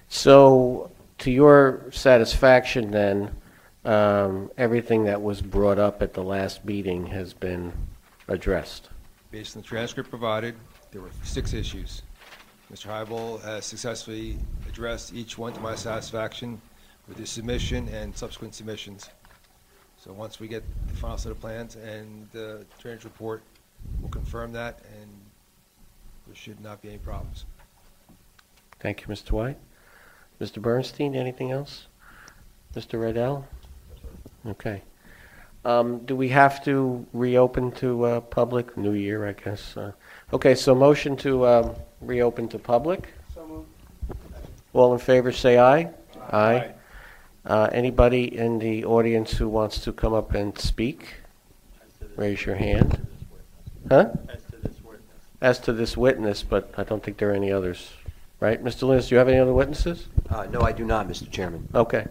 So, to your satisfaction then, everything that was brought up at the last meeting has been addressed? Based on the transcript provided, there were 6 issues. Mr. Hybel has successfully addressed each one to my satisfaction with his submission and subsequent submissions. So once we get the final set of plans and the drainage report, we'll confirm that, and there should not be any problems. Thank you, Mr. White. Mr. Bernstein, anything else? Mr. Riddell? Okay. Do we have to reopen to public? New year, I guess. Okay, so motion to reopen to public. So moved. All in favor, say aye. Aye. Anybody in the audience who wants to come up and speak, raise your hand. Huh? As to this witness, but I don't think there are any others. Right? Mr. Linus, do you have any other witnesses? No, I do not, Mr. Chairman. Okay.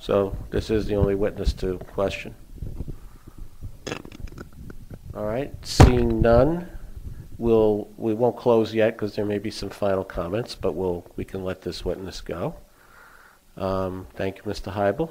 So this is the only witness to question. All right. Seeing none, we won't close yet because there may be some final comments, but we can let this witness go. Thank you, Mr. Hybel.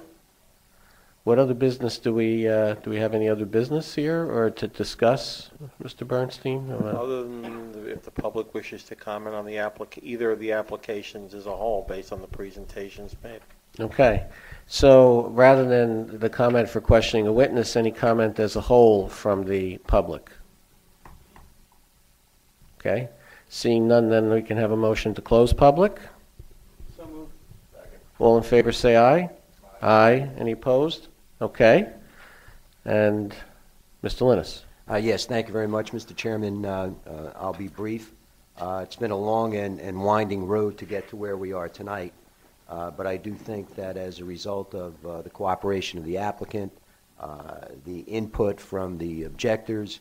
What other business do we have any other business here or to discuss, Mr. Bernstein? Other than if the public wishes to comment on the either of the applications as a whole based on the presentations made. Okay. So rather than the comment for questioning a witness, any comment as a whole from the public? Okay. Seeing none, then we can have a motion to close public. So moved. Second. All in favor, say aye. Aye. Any opposed? Okay. And Mr. Linus. Yes, thank you very much, Mr. Chairman. I'll be brief. It's been a long and winding road to get to where we are tonight, but I do think that as a result of the cooperation of the applicant, the input from the objectors,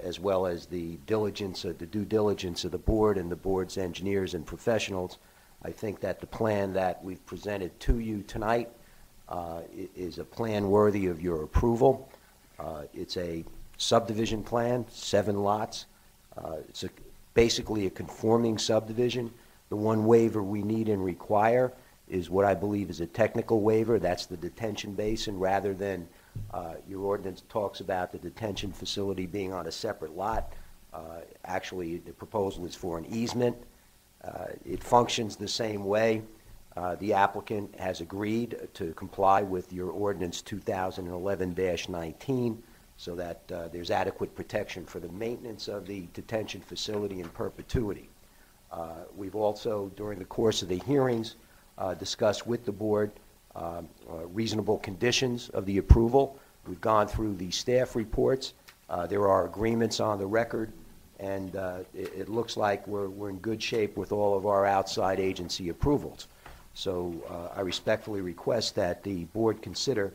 as well as the due diligence of the board and the board's engineers and professionals, I think that the plan that we've presented to you tonight is a plan worthy of your approval. It's a subdivision plan, 7 lots. It's basically a conforming subdivision. The one waiver we need and require is what I believe is a technical waiver. That's the detention basin, rather than your ordinance talks about the detention facility being on a separate lot. Actually, the proposal is for an easement. It functions the same way. The applicant has agreed to comply with your ordinance 2011-19 so that there's adequate protection for the maintenance of the detention facility in perpetuity. We've also, during the course of the hearings, discussed with the board reasonable conditions of the approval. We've gone through the staff reports. There are agreements on the record, and it looks like we're in good shape with all of our outside agency approvals. So I respectfully request that the board consider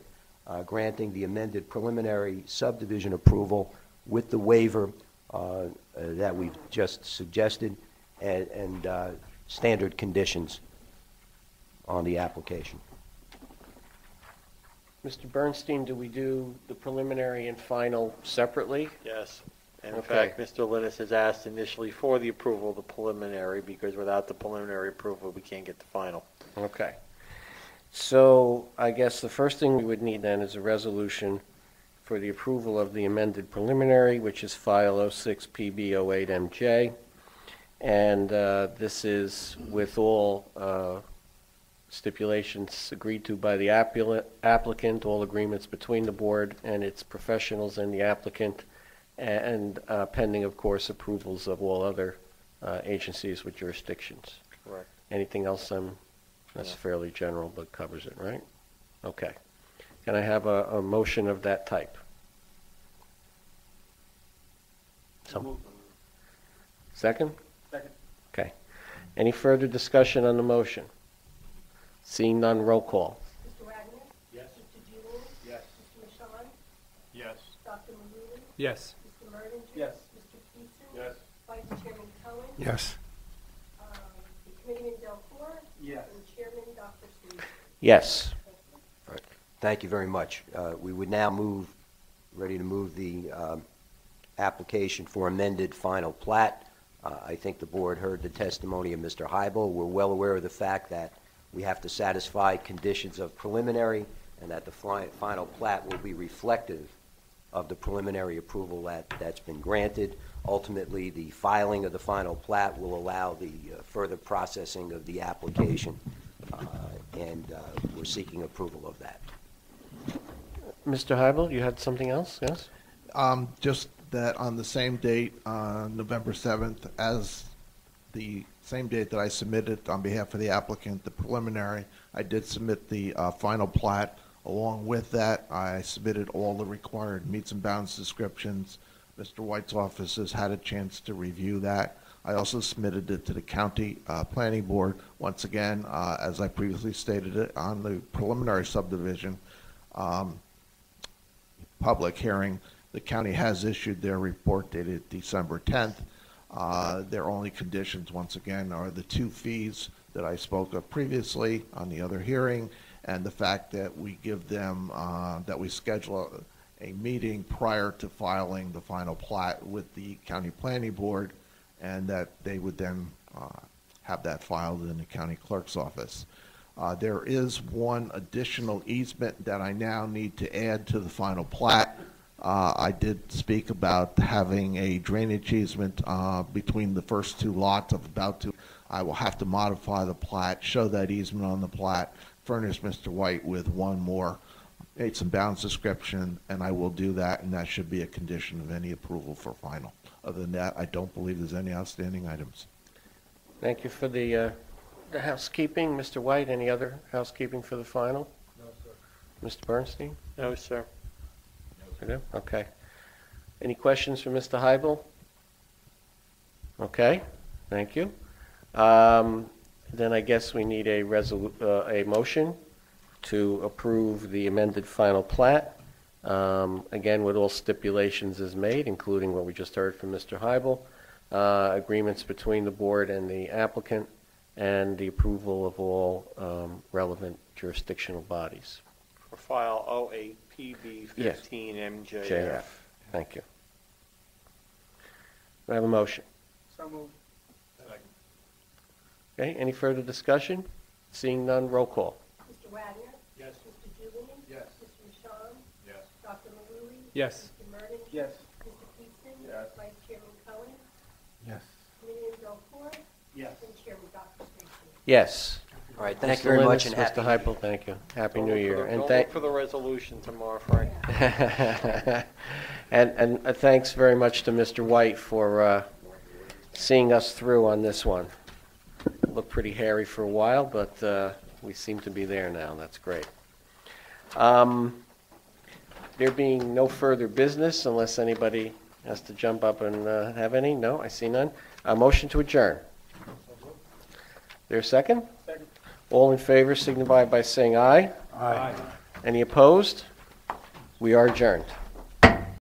granting the amended preliminary subdivision approval with the waiver that we've just suggested and standard conditions on the application. Mr. Bernstein, do we do the preliminary and final separately? Yes. In Okay. fact, Mr. Linus has asked initially for the approval of the preliminary, because without the preliminary approval, we can't get the final. Okay. So I guess the first thing we would need then is a resolution for the approval of the amended preliminary, which is file 06PB08MJ. And this is with all stipulations agreed to by the applicant, all agreements between the board and its professionals and the applicant, and pending, of course, approvals of all other agencies with jurisdictions. Correct. Anything else? That's No. fairly general, but covers it, right? Okay. Can I have a motion of that type? Second? Second. Okay. Any further discussion on the motion? Seeing none, roll call. Mr. Wagner? Yes. Mr. Julian? Yes. Mr. Michon? Yes. Dr. Maluly? Yes. Mr. Merdinger? Yes. Mr. Peterson? Yes. Vice Chairman Cohen? Yes. The Committeeman Delcourt? Yes. And Chairman Dr. Seuss. Yes. Thank you very much. We would now ready to move the application for amended final plat. I think the board heard the testimony of Mr. Heibel. We're well aware of the fact that we have to satisfy conditions of preliminary, and that the final plat will be reflective of the preliminary approval that's been granted. Ultimately, the filing of the final plat will allow the further processing of the application, and we're seeking approval of that. Mr. Heibel, you had something else? Yes? Just that on the same date, November 7th, as the same date that I submitted on behalf of the applicant, the preliminary, I did submit the final plat. Along with that, I submitted all the required meets and bounds descriptions. Mr. White's office has had a chance to review that. I also submitted it to the county planning board. Once again, as I previously stated it on the preliminary subdivision public hearing, the county has issued their report dated December 10th. Their only conditions, once again, are the 2 fees that I spoke of previously on the other hearing, and the fact that we give them, that we schedule a meeting prior to filing the final plat with the county planning board, and that they would then have that filed in the county clerk's office. There is one additional easement that I now need to add to the final plat. I did speak about having a drainage easement between the first 2 lots of about 2. I will have to modify the plat, show that easement on the plat, furnish Mr. White with one more meets and bounds description, and I will do that, and that should be a condition of any approval for final. Other than that, I don't believe there's any outstanding items. Thank you for the housekeeping. Mr. White, any other housekeeping for the final? No, sir. Mr. Bernstein? No, sir. No? Okay. Any questions for Mr. Heibel? Okay, thank you. Then I guess we need a motion to approve the amended final plat. Again, with all stipulations as made, including what we just heard from Mr. Heibel, agreements between the board and the applicant, and the approval of all relevant jurisdictional bodies. For file 08PB15MJF. JF. Thank you. Do I have a motion? So moved. Okay, any further discussion? Seeing none, roll call. Mr. Wagner? Yes. Mr. Julian? Yes. Mr. Michon? Yes. Dr. Maluly? Yes. Mr. Merdinger? Yes. Mr. Peterson? Yes. Vice Chairman Cohen? Yes. Committeeman Delcourt? Yes. And Chairman Dr. Seuss. Yes. All right, thank Mr. you very much, Linus, and happy Mr. Heibel, thank you. Happy New Year. Don't look for the resolution tomorrow, Frank. And thanks very much to Mr. White for seeing us through on this one. Looked pretty hairy for a while, but we seem to be there now. That's great. There being no further business, unless anybody has to jump up and have any? No, I see none. A motion to adjourn. There a second? Second. All in favor signify by saying aye. Aye. Any opposed? We are adjourned.